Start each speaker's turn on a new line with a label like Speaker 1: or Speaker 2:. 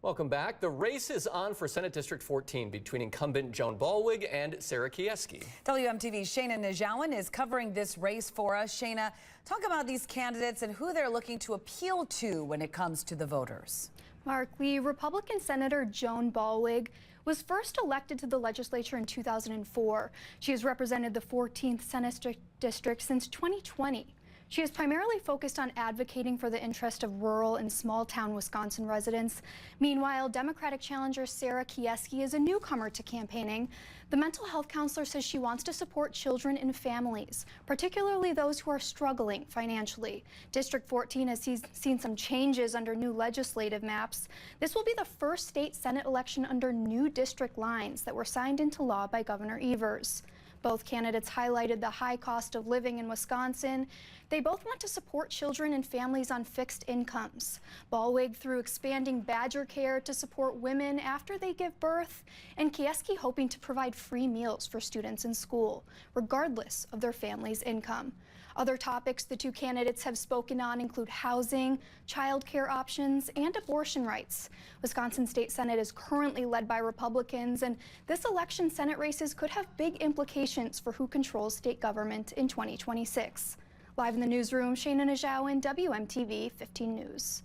Speaker 1: Welcome back. The race is on for Senate District 14 between incumbent Joan Ballweg and Sarah Keyeski.
Speaker 2: WMTV's Shayna Joan is covering this race for us. Shayna, talk about these candidates and who they're looking to appeal to when it comes to the voters.
Speaker 3: Mark, the Republican Senator Joan Ballweg was first elected to the legislature in 2004. She has represented the 14th Senate District since 2020. She is primarily focused on advocating for the interest of rural and small-town Wisconsin residents. Meanwhile, Democratic challenger Sarah Keyeski is a newcomer to campaigning. The mental health counselor says she wants to support children and families, particularly those who are struggling financially. District 14 has seen some changes under new legislative maps. This will be the first state Senate election under new district lines that were signed into law by Governor Evers. Both candidates highlighted the high cost of living in Wisconsin. They both want to support children and families on fixed incomes. Ballweg through expanding Badger Care to support women after they give birth, and Keyeski hoping to provide free meals for students in school, regardless of their family's income. Other topics the two candidates have spoken on include housing, child care options, and abortion rights. Wisconsin State Senate is currently led by Republicans, and this election Senate races could have big implications for who controls state government in 2026. Live in the newsroom, Shayna Joan, WMTV 15 News.